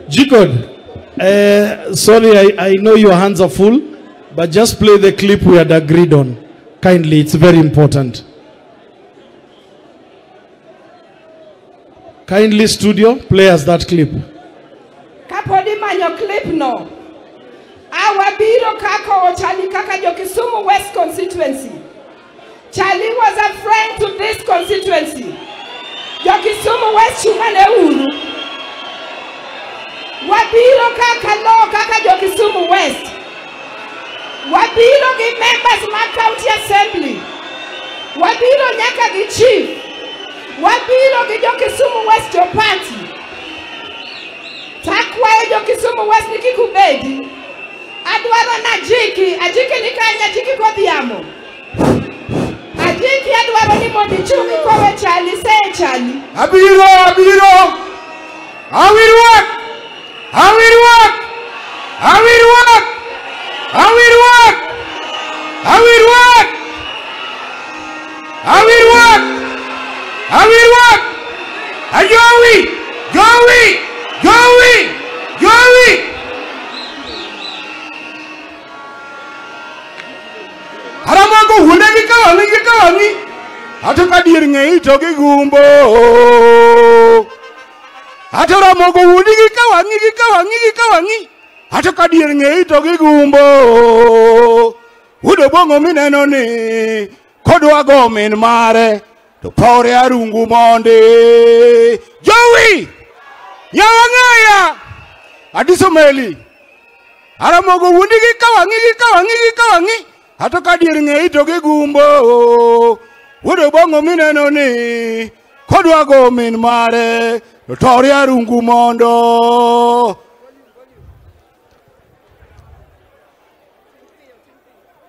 G-Code, sorry, I know your hands are full, but just play the clip we had agreed on. Kindly, it's very important. Kindly, studio, play us that clip. Kapodi manyo clip no. Awa biro kako Charlie kaka jo Kisumu West constituency. Charlie was a friend to this constituency. Jo Kisumu West chungane uru. Wabiro kaka lo kaka jo Kisumu West. Wabiro gi members ma county assembly. Wabiro nyaka gi chief. Wabiro gi jo Kisumu West jo party. Takwayo jo Kisumu West nikikubedi. Adwaro na Jiki, Ajiki ni kanya Jiki kodhiamo. Ajiki adwaro ni mondi chumi kowe Charlie, say Charlie. Abiro. I will work. Haramago hunde kawani. Atoka dirnge itoke gumbo. Ataramogo hunde kawani. Atoka dirnge itoke gumbo. Udo bongo mineno ni kodwa go min mare to pore arungu monde. Joey Nyawangaya Adisomeli Aramogo hunde kawani. Atoka dirnge itoke gumbo. Udo bongo mineno ni kodwa go min mare to pore arungu mondo.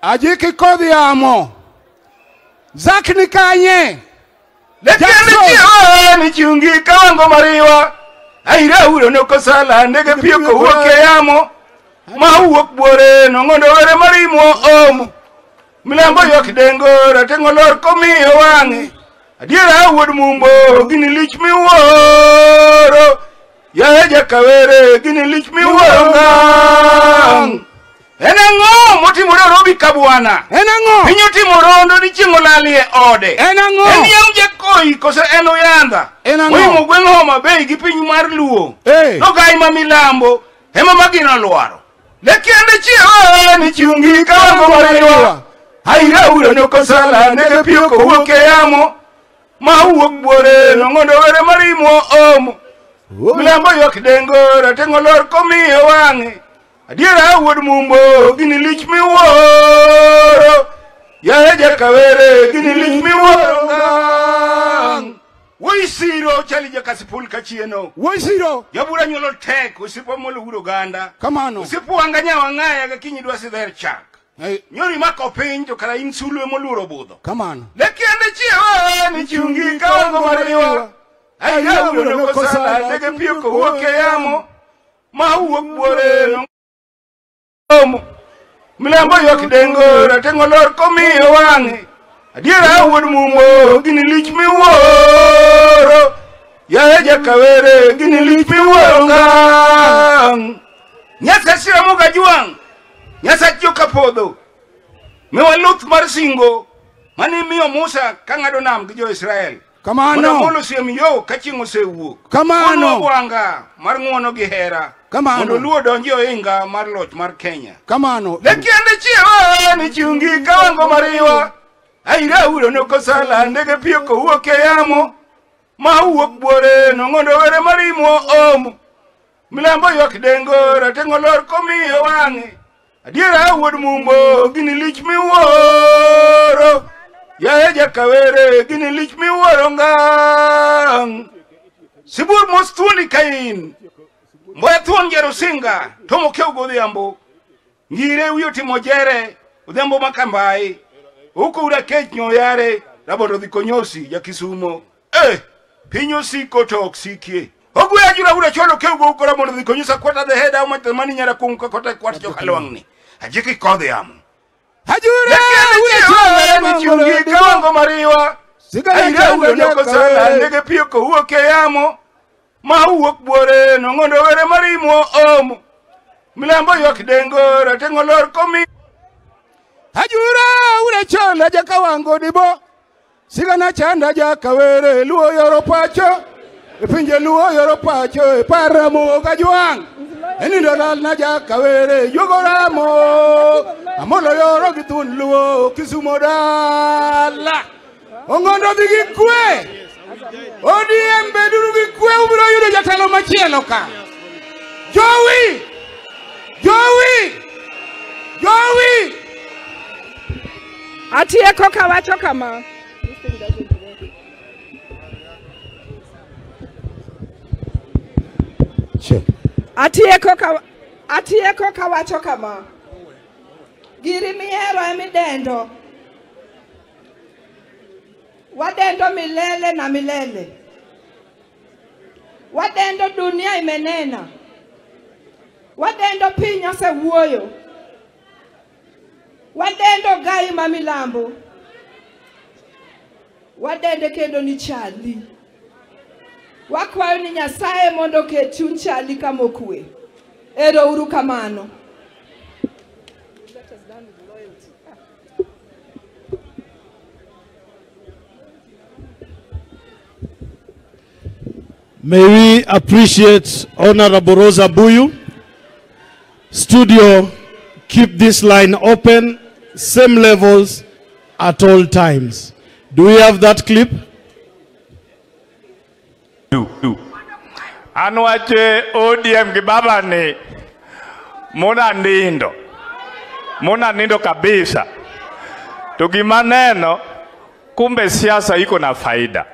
Ajiki kodhiamo Zakni kanye ni chungi kawango mariwa aira uro noko sala ndege piyoko uoke yamo ma uok bore nongondo were marimo omu milambo yok dengo ratengo lor komiyo wange adiera wuod mumbo gini lich miworo ya jakawere gini lich miworo ngang Enango motimore robi kabwana. Enango Pinyo timorondo ni chingo lalie ode. Enango Eniyam jekoi kose eno yanda. Enango Wimo gwengo homa bei gipinyo mar luo. No gai mamilambo hema magina luaro. Lekiende chie ni chungi kawango mariwa. Haira uro noko sala nege piyoko uoke yamo. Ma uok bore nongondo were marimo omu. Milambo yok dengo ratengo lor komiyo wange adiera wuod mumbo gini lich miworo ya jakawere gini lich miworo ngang Woisiro chali jakasipul kachieno Woisiro Yabura nyolo tek usipo molo uro ganda Kamano Usipo anganya wangaya gakinyi duwasi dher chak Nyori mako pinjo kara insulwe moluro budho Kamano Lekiende chie ni chungi kawango mariwa Aira uro noko sala nege piyoko uoke yamo Ma uok bore Milambo yok dengo ratengo lor komiyo wange adiera wuod mumbo gini lich miworo ya jakawere gini lich miworo ngang Nyasa sira moga juang Nyasa joka podho Mewa luth mar singo Mani miyo Musa kangado nam gijo Israel Kamano Mwana molo siem yo kachingo se uok Kamano wanga mar nguono gihera Kamano Mondo luo donjo inga mar loch mar Kenya Kamano Lekiende chie ni chungi kawango mariwa Aira uro noko sala ndege piyoko uoke yamo Ma uok bore nongondo were marimo omu Milambo yok dengo ratengo lor komiyo wange adiera wuod mumbo gini lich miworo ya jakawere gini lich miworo ngang Sibur mostuni kain Mboya tuon jero singa tomo keu godhiambo Ngire uyo timo jere udhiambo makambai Uko ura kech nyoyare Rabondo dhikonyosi ya Kisumo Pinyo siko tok sikie Ogwe ajura ura chono keu go ukora mondo dhikonyosa Kwata the head au mani nyara kumka kota kwata jokalwangni Ajiki kodhiamo Ajura ura chono ni chungi kawango mariwa Aira ulo noko sala ndege pioko uoke yamo. Ma uok bore nongondo were marimo omo. Milambo yok dengo ratengo lor komi. Ajura ule chanda jaka wango dibo. Sigana chanda jaka were luo yoro pacho. Ipinje luo yoro pacho paramo kajuang. Eni dolal na jaka were yogoramo. Amolo yoro gitun luo kisumodala. Ongondo bigi kwe. ODM beduru bigi kwe ubiro yudo jatelo machielo ka. Joey! Atieko kawacho kama. Atieko kawacho kama. Giri miero emidendo. Wadendo milele na milele. Wadendo dunia imenena. Wadendo pinya se wuoyo. Wadendo gai mamilambo. Wadende kendo ni chali. Wakwayo ni Nyasaye mondo ke chun chali kamokwe. Ero uru kamano. May we appreciate Honorable Rosa Buyu. Studio, keep this line open, same levels at all times. Do we have that clip? Anwache ODM gibaba ni muna nindo kabisa. Tugimaneno kumbe siasa iko na faida.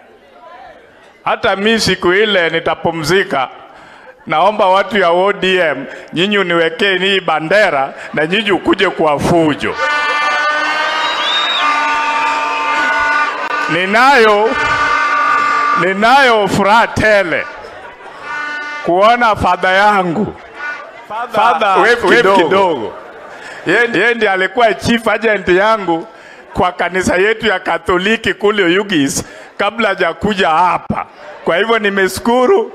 Hata mimi siku ile nitapumzika. Naomba watu ya ODM nyinyi uniwekee ni bandera na nyinyi ukuje kwa fujo. Ninayo furaha tele kuona fadha yangu. Fadha kidogo. Yeye ndiye alikuwa chief agent yangu kwa kanisa yetu ya Katoliki kule Ugis kabla hajakuja hapa. Kwa hivyo nimeshukuru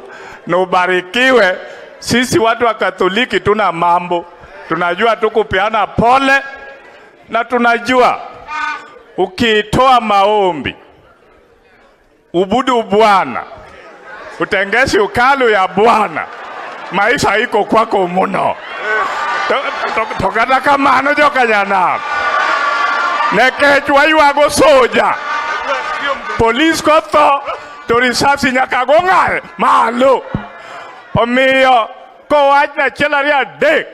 na ubarikiwe. Sisi watu wa Katoliki tuna mambo. Tunajua tu kupeana pole na tunajua ukitoa maombi, ubudu Bwana, utengesi ukalu ya Bwana, maisha iko kwako muno. Tokata kamano joka jana. Nekechwa yuago soja. Police kotho to risasi nyaka gongal malo. Omiyo ko wachna chelaria dek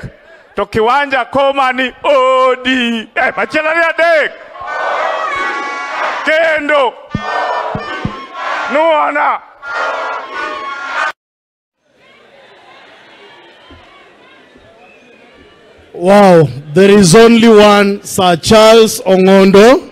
to kiwanja koma ni ODM. Machelaria dek. Kendo. Nuana. Wow, there is only one Sir Charles Ongondo.